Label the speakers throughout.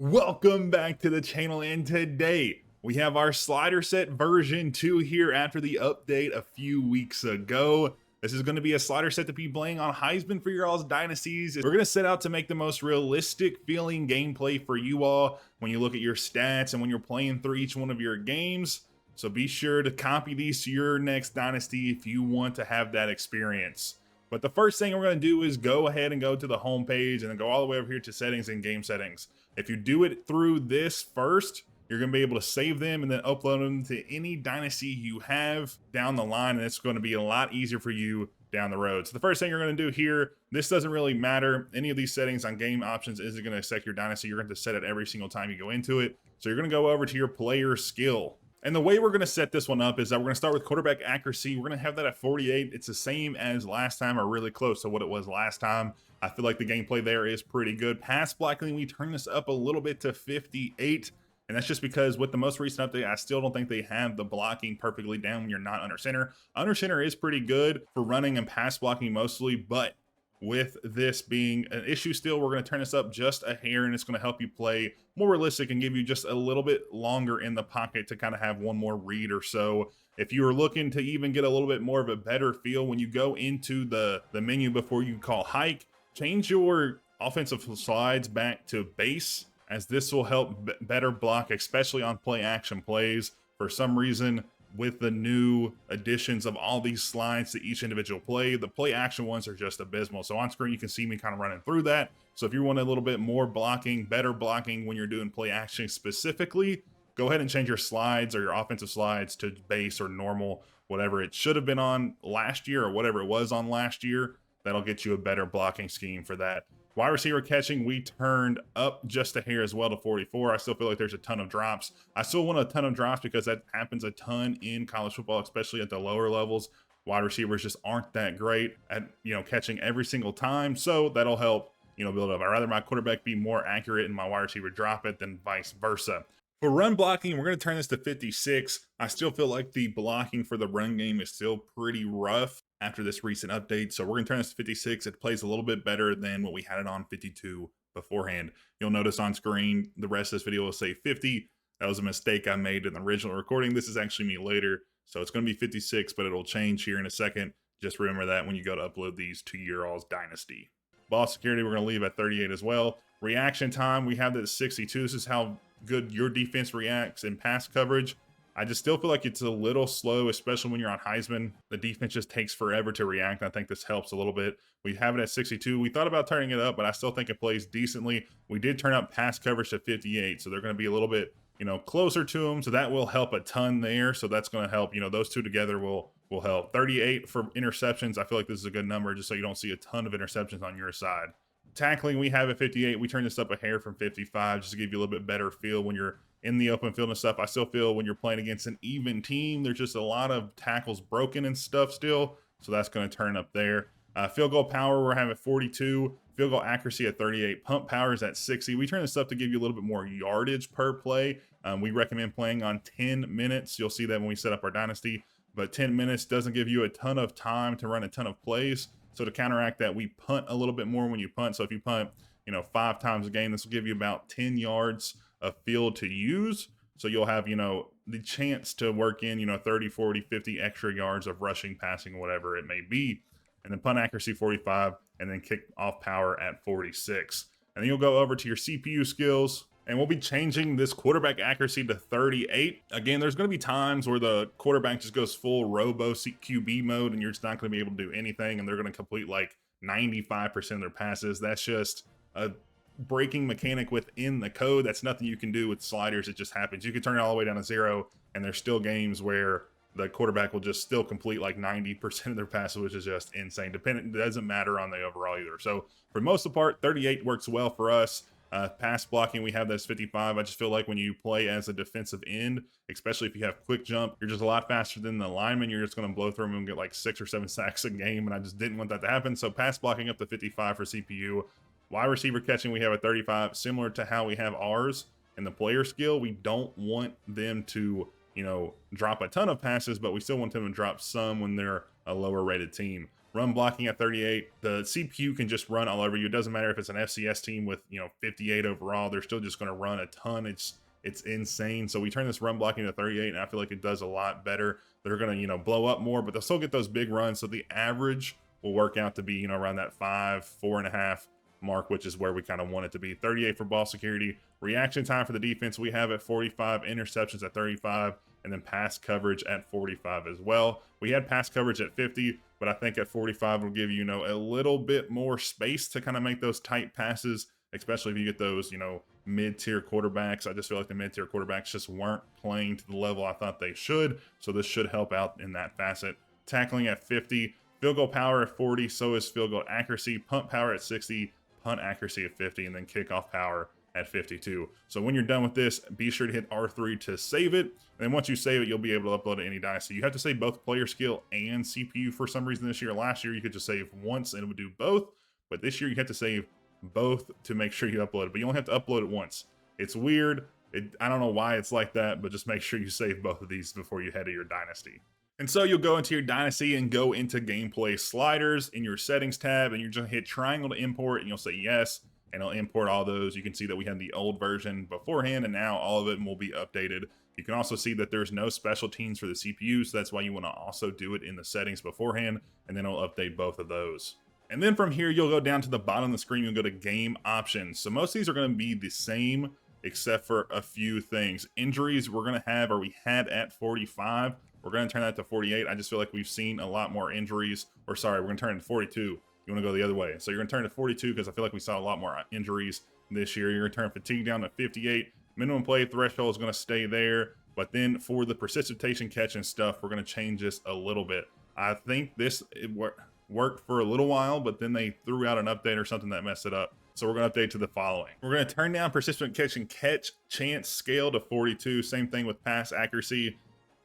Speaker 1: Welcome back to the channel, and today we have our slider set version 2 here after the update a few weeks ago. This is going to be a slider set to be playing on Heisman for your all's dynasties. We're going to set out to make the most realistic feeling gameplay for you all when you look at your stats and when you're playing through each one of your games. So be sure to copy these to your next dynasty if you want to have that experience. But the first thing we're going to do is go ahead and go to the home page and then go all the way over here to settings and game settings. If you do it through this first, you're going to be able to save them and then upload them to any dynasty you have down the line, and it's going to be a lot easier for you down the road. So the first thing you're going to do here, this doesn't really matter. Any of these settings on game options isn't going to affect your dynasty. You're going to set it every single time you go into it. So you're going to go over to your player skill. And the way we're going to set this one up is that we're going to start with quarterback accuracy. We're going to have that at 48. It's the same as last time, or really close to what it was last time. I feel like the gameplay there is pretty good. Pass blocking, we turn this up a little bit to 58. And that's just because with the most recent update, I still don't think they have the blocking perfectly down when you're not under center. Under center is pretty good for running and pass blocking mostly, but with this being an issue still, we're going to turn this up just a hair, and it's going to help you play more realistic and give you just a little bit longer in the pocket to kind of have one more read or so. If you are looking to even get a little bit more of a better feel when you go into the menu before you call hike, change your offensive slides back to base, as this will help better block, especially on play action plays. For some reason, with the new additions of all these slides to each individual play, the play action ones are just abysmal. So on screen, you can see me kind of running through that. So if you want a little bit more blocking, better blocking when you're doing play action specifically, go ahead and change your slides or your offensive slides to base or normal, whatever it should have been on last year or whatever it was on last year. That'll get you a better blocking scheme for that. Wide receiver catching, we turned up just a hair as well to 44. I still feel like there's a ton of drops. I still want a ton of drops because that happens a ton in college football, especially at the lower levels. Wide receivers just aren't that great at, catching every single time. So that'll help, build up. I'd rather my quarterback be more accurate and my wide receiver drop it than vice versa. For run blocking, we're going to turn this to 56. I still feel like the blocking for the run game is still pretty rough after this recent update. So we're going to turn this to 56. It plays a little bit better than what we had it on 52 beforehand. You'll notice on screen, the rest of this video will say 50. That was a mistake I made in the original recording. This is actually me later. So it's going to be 56, but it'll change here in a second. Just remember that when you go to upload these to your all's dynasty. Ball security, we're going to leave at 38 as well. Reaction time, we have that at 62. This is how good your defense reacts in pass coverage. I just still feel like it's a little slow, especially when you're on Heisman. The defense just takes forever to react. I think this helps a little bit. We have it at 62. We thought about turning it up, but I still think it plays decently. We did turn up pass coverage to 58, so they're going to be a little bit, closer to them. So that will help a ton there. So that's going to help. Those two together will help. 38 for interceptions. I feel like this is a good number, just so you don't see a ton of interceptions on your side. Tackling, we have at 58. We turn this up a hair from 55 just to give you a little bit better feel when you're in the open field and stuff. I still feel when you're playing against an even team, there's just a lot of tackles broken and stuff still. So that's going to turn up there. Field goal power, we're having 42. Field goal accuracy at 38. Pump power is at 60. We turn this up to give you a little bit more yardage per play. We recommend playing on 10 minutes. You'll see that when we set up our dynasty. But 10 minutes doesn't give you a ton of time to run a ton of plays. So to counteract that, we punt a little bit more when you punt. So if you punt, 5 times a game, this will give you about 10 yards of field to use. So you'll have, the chance to work in, 30, 40, 50 extra yards of rushing, passing, whatever it may be. And then punt accuracy 45, and then kick off power at 46. And then you'll go over to your CPU skills, and we'll be changing this quarterback accuracy to 38. Again, there's going to be times where the quarterback just goes full robo QB mode, and you're just not going to be able to do anything, and they're going to complete like 95% of their passes. That's just a breaking mechanic within the code. That's nothing you can do with sliders. It just happens. You can turn it all the way down to 0, and there's still games where the quarterback will just still complete like 90% of their passes, which is just insane. It doesn't matter on the overall either. So for the most part, 38 works well for us. Pass blocking, we have this 55. I just feel like when you play as a defensive end, especially if you have quick jump, you're just a lot faster than the lineman. You're just going to blow through them and get like 6 or 7 sacks a game, and I just didn't want that to happen. So pass blocking up to 55 for CPU. Wide receiver catching, we have a 35, similar to how we have ours in the player skill. We don't want them to, drop a ton of passes, but we still want them to drop some when they're a lower rated team. run blocking at 38. The CPU can just run all over you. It doesn't matter if it's an FCS team with 58 overall. They're still just going to run a ton. It's insane. So we turn this run blocking to 38, and I feel like it does a lot better. They're going to blow up more, but they'll still get those big runs. So the average will work out to be around that 4.5 mark, which is where we kind of want it to be. 38 for ball security. Reaction time for the defense we have at 45, interceptions at 35, and then pass coverage at 45 as well. We had pass coverage at 50, but I think at 45 will give you a little bit more space to kind of make those tight passes, especially if you get those mid-tier quarterbacks. I just feel like the mid-tier quarterbacks just weren't playing to the level I thought they should, so this should help out in that facet. Tackling at 50, field goal power at 40, so is field goal accuracy, punt power at 60, punt accuracy at 50, and then kickoff power at 52. So when you're done with this, be sure to hit R3 to save it. And then once you save it, you'll be able to upload it to any Dynasty. You have to save both player skill and CPU for some reason this year. Last year, you could just save once and it would do both. But this year, you have to save both to make sure you upload it. But you only have to upload it once. It's weird. I don't know why it's like that, but just make sure you save both of these before you head to your Dynasty. And so you'll go into your Dynasty and go into gameplay sliders in your settings tab, and you're just gonna hit triangle to import, and you'll say yes, and it'll import all those. You can see that we had the old version beforehand, and now all of it will be updated. You can also see that there's no special teams for the CPU, so that's why you want to also do it in the settings beforehand, and then it'll update both of those. And then from here, you'll go down to the bottom of the screen, you'll go to game options. So most of these are going to be the same, except for a few things. Injuries we're going to have, or we had at 45. We're going to turn that to 48. I just feel like we've seen a lot more injuries, or sorry, we're going to turn it to 42. You want to go the other way. So you're going to turn it to 42 because I feel like we saw a lot more injuries this year. You're going to turn fatigue down to 58. Minimum play threshold is going to stay there. But then for the precipitation catch and stuff, we're going to change this a little bit. I think it worked for a little while, but then they threw out an update or something that messed it up. So we're going to update to the following. We're going to turn down persistent catch and catch chance scale to 42. Same thing with pass accuracy.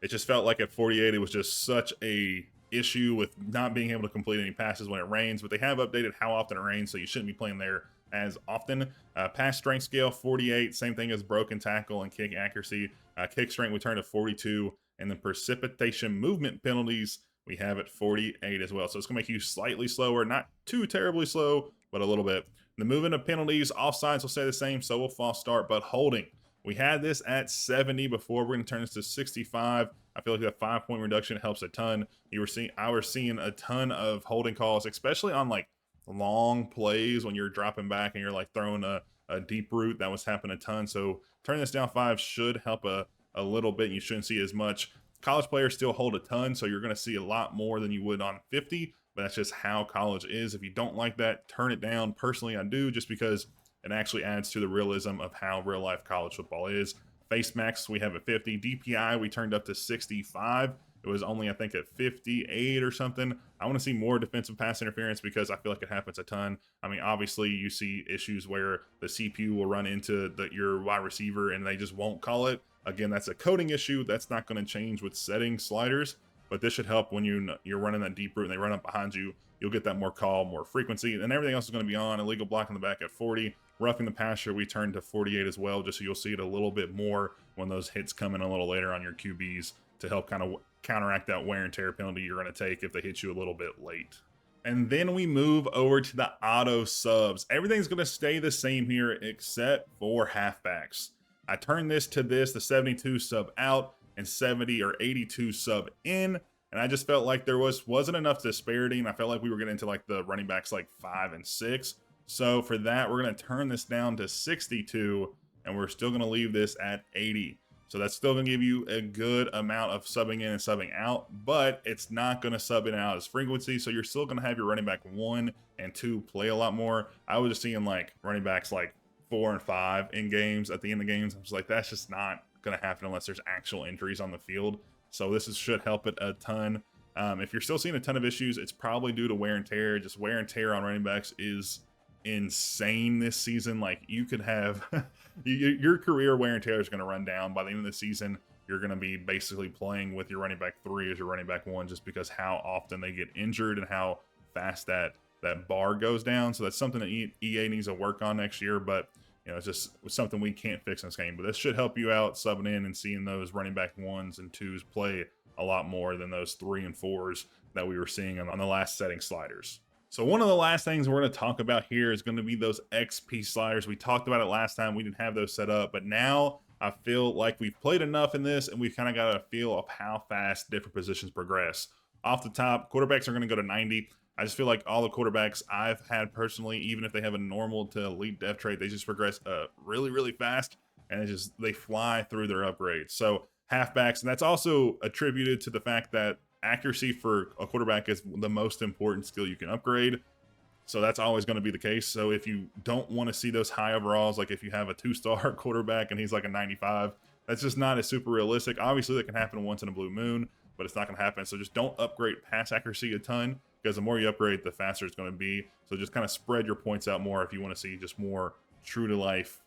Speaker 1: It just felt like at 48, it was just such a issue with not being able to complete any passes when it rains, but they have updated how often it rains, so you shouldn't be playing there as often. Pass strength scale, 48, same thing as broken tackle and kick accuracy. Kick strength, we turn to 42, and then precipitation movement penalties, we have it 48 as well. So it's gonna make you slightly slower, not too terribly slow, but a little bit. The movement of penalties, offsides will stay the same, so will false start, but holding. We had this at 70 before. We're going to turn this to 65. I feel like that 5-point reduction helps a ton. I was seeing a ton of holding calls, especially on like long plays when you're dropping back and you're like throwing a deep route. That was happening a ton. So turning this down 5 should help a little bit. You shouldn't see as much. College players still hold a ton, so you're going to see a lot more than you would on 50. But that's just how college is. If you don't like that, turn it down. Personally, I do, just because it actually adds to the realism of how real life college football is. Face max, we have at 50. DPI, we turned up to 65. It was only, I think, at 58 or something. I want to see more defensive pass interference because I feel like it happens a ton. I mean, obviously, you see issues where the CPU will run into your wide receiver and they just won't call it. Again, that's a coding issue. That's not going to change with setting sliders, but this should help when you're running that deep route and they run up behind you. You'll get that more call, more frequency, and everything else is going to be on. Illegal block in the back at 40. Roughing the passer, we turned to 48 as well, just so you'll see it a little bit more when those hits come in a little later on your QBs to help kind of counteract that wear and tear penalty you're going to take if they hit you a little bit late. And then we move over to the auto subs. Everything's going to stay the same here except for halfbacks. I turned the 72 sub out and 70 or 82 sub in. And I just felt like there wasn't enough disparity, and I felt like we were getting into like the running backs like 5 and 6. So for that, we're going to turn this down to 62, and we're still going to leave this at 80. So that's still going to give you a good amount of subbing in and subbing out, but it's not going to sub in and out as frequency. So you're still going to have your running back 1 and 2 play a lot more. I was just seeing like running backs like 4 and 5 in games at the end of games. I was like, that's just not going to happen unless there's actual injuries on the field. So this should help it a ton. If you're still seeing a ton of issues, it's probably due to wear and tear. Just wear and tear on running backs is insane this season. Like, you could have your career wear and tear is going to run down by the end of the season. You're going to be basically playing with your running back 3 as your running back 1, just because how often they get injured and how fast that bar goes down. So that's something that EA needs to work on next year, but it's just something we can't fix in this game. But this should help you out subbing in and seeing those running back 1s and 2s play a lot more than those 3 and 4s that we were seeing on the last setting sliders. So one of the last things we're going to talk about here is going to be those XP sliders. We talked about it last time. We didn't have those set up, but now I feel like we've played enough in this and we've kind of got a feel of how fast different positions progress. Off the top, quarterbacks are going to go to 90. I just feel like all the quarterbacks I've had personally, even if they have a normal to elite depth trait, they just progress really, really fast, and they fly through their upgrades. So halfbacks, and that's also attributed to the fact that accuracy for a quarterback is the most important skill you can upgrade. So that's always going to be the case. So if you don't want to see those high overalls, like if you have a 2-star quarterback and he's like a 95, that's just not as super realistic. Obviously, that can happen once in a blue moon, but it's not going to happen. So just don't upgrade pass accuracy a ton, because the more you upgrade, the faster it's going to be. So just kind of spread your points out more if you want to see just more true to life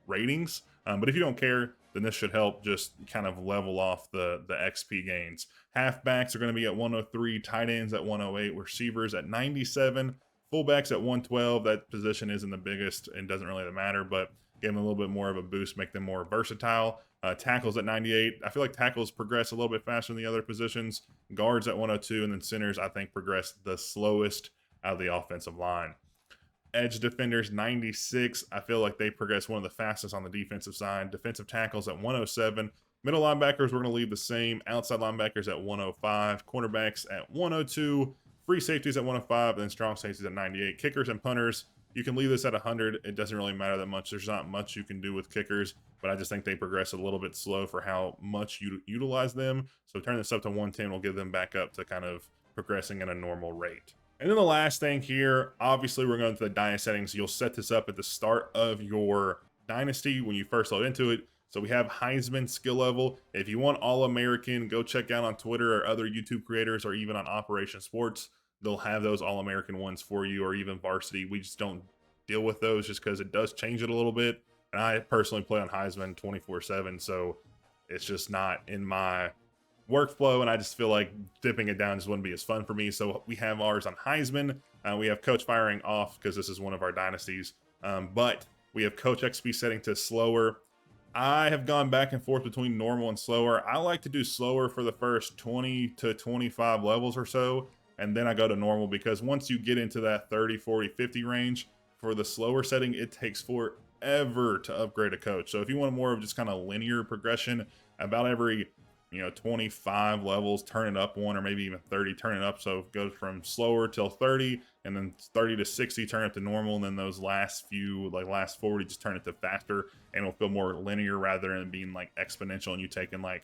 Speaker 1: ratings. But if you don't care, then this should help just kind of level off the XP gains. Halfbacks are going to be at 103, tight ends at 108, receivers at 97, fullbacks at 112. That position isn't the biggest and doesn't really matter, but give them a little bit more of a boost, make them more versatile. Tackles at 98. I feel like tackles progress a little bit faster than the other positions. Guards at 102, and then centers, I think, progress the slowest out of the offensive line. Edge defenders 96. I feel like they progress one of the fastest on the defensive side. Defensive tackles at 107. Middle linebackers, we're going to leave the same. Outside linebackers at 105. Cornerbacks at 102. Free safeties at 105. And then strong safeties at 98. Kickers and punters, you can leave this at 100. It doesn't really matter that much. There's not much you can do with kickers, but I just think they progress a little bit slow for how much you utilize them. So turn this up to 110 will give them back up to kind of progressing at a normal rate. And then the last thing here, obviously we're going to the Dynasty settings. You'll set this up at the start of your Dynasty when you first load into it. So we have Heisman skill level. If you want All-American, go check out on Twitter or other YouTube creators or even on Operation Sports. They'll have those All-American ones for you, or even varsity. We just don't deal with those just because it does change it a little bit. And I personally play on Heisman 24/7, so it's just not in my workflow, and I just feel like dipping it down just wouldn't be as fun for me. So we have ours on Heisman. We have coach firing off because this is one of our dynasties, but we have coach XP setting to slower. I have gone back and forth between normal and slower. I like to do slower for the first 20 to 25 levels or so, and then I go to normal, because once you get into that 30, 40, 50 range for the slower setting, it takes forever to upgrade a coach. So if you want more of just kind of linear progression, about every 25 levels, turn it up one, or maybe even 30, turn it up. So it goes from slower till 30, and then 30 to 60, turn it to normal. And then those last few, like last 40, just turn it to faster, and it'll feel more linear rather than being like exponential and you taking like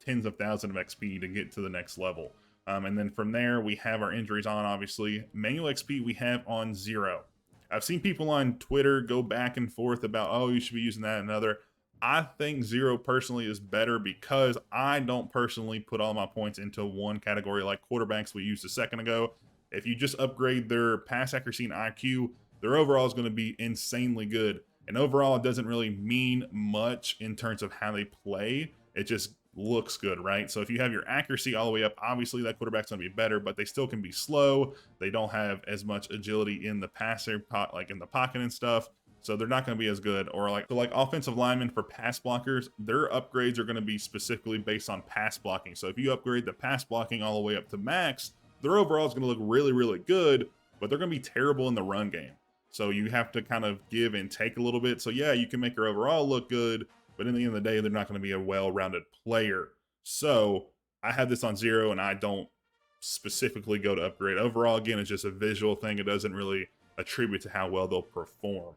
Speaker 1: tens of thousands of XP to get to the next level. And then from there, we have our injuries on, obviously. Manual XP we have on 0. I've seen people on Twitter go back and forth about, oh, you should be using that and another. I think 0 personally is better, because I don't personally put all my points into one category like quarterbacks we used a second ago. If you just upgrade their pass accuracy and IQ, their overall is going to be insanely good. And overall, it doesn't really mean much in terms of how they play. It just looks good, right? So if you have your accuracy all the way up, obviously that quarterback's going to be better, but they still can be slow. They don't have as much agility in the passer, like in the pocket and stuff. So they're not going to be as good. Or like offensive linemen for pass blockers, their upgrades are going to be specifically based on pass blocking. So if you upgrade the pass blocking all the way up to max, their overall is going to look really, really good, but they're going to be terrible in the run game. So you have to kind of give and take a little bit. So yeah, you can make your overall look good, but in the end of the day, they're not going to be a well-rounded player. So I have this on 0, and I don't specifically go to upgrade. Overall, again, it's just a visual thing. It doesn't really attribute to how well they'll perform,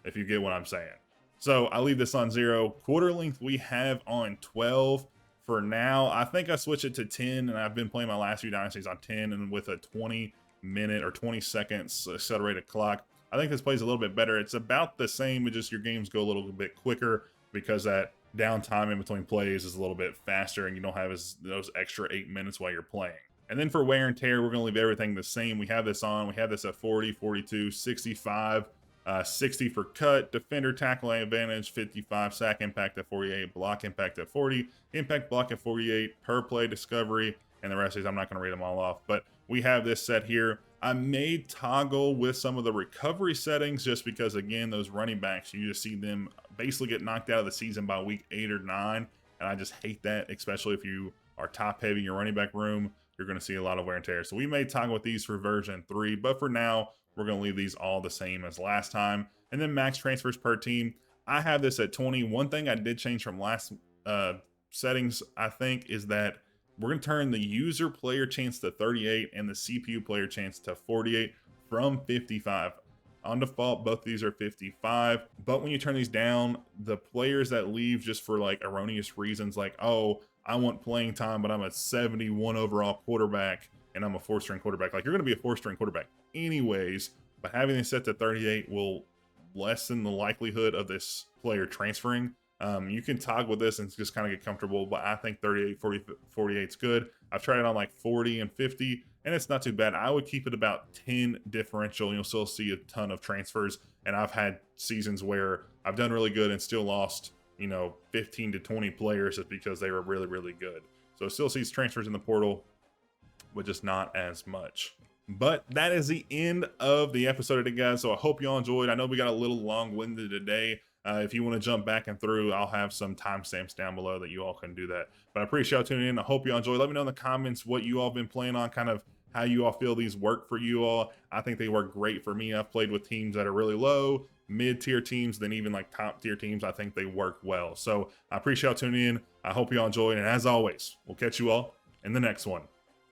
Speaker 1: if you get what I'm saying. So I leave this on 0. Quarter length we have on 12 for now. I think I switch it to 10, and I've been playing my last few dynasties on 10, and with a 20-minute or 20 seconds accelerated clock. I think this plays a little bit better. It's about the same, but just your games go a little bit quicker, because that downtime in between plays is a little bit faster, and you don't have those extra 8 minutes while you're playing. And then for wear and tear, we're going to leave everything the same. We have this on. We have this at 40, 42, 65, 60 for cut, defender tackle advantage, 55, sack impact at 48, block impact at 40, impact block at 48, per play discovery, and the rest of these, I'm not going to read them all off. But we have this set here. I may toggle with some of the recovery settings, just because, again, those running backs, you just see them basically get knocked out of the season by week 8 or 9. And I just hate that, especially if you are top heavy in your running back room. you're going to see a lot of wear and tear. So we may toggle with these for version 3, but for now, we're going to leave these all the same as last time. And then max transfers per team, I have this at 20. One thing I did change from last settings, I think, is that we're going to turn the user player chance to 38 and the CPU player chance to 48 from 55. On default, both of these are 55, but when you turn these down, the players that leave just for like erroneous reasons, like, oh, I want playing time, but I'm a 71 overall quarterback and I'm a 4-string quarterback. Like, you're going to be a 4-string quarterback anyways, but having it set to 38 will lessen the likelihood of this player transferring. You can toggle with this and just kind of get comfortable, but I think 38, 48 is good. I've tried it on like 40 and 50, and it's not too bad. I would keep it about 10 differential. You'll still see a ton of transfers, and I've had seasons where I've done really good and still lost, 15 to 20 players just because they were really, really good. So still sees transfers in the portal, but just not as much. But that is the end of the episode today, guys. So I hope you all enjoyed. I know we got a little long-winded today. If you want to jump back and through, I'll have some timestamps down below that you all can do that. But I appreciate y'all tuning in. I hope you all enjoy. Let me know in the comments what you all been playing on, kind of how you all feel these work for you all. I think they work great for me. I've played with teams that are really low, mid-tier teams, then even like top-tier teams. I think they work well. So I appreciate y'all tuning in. I hope you all enjoyed. And as always, we'll catch you all in the next one.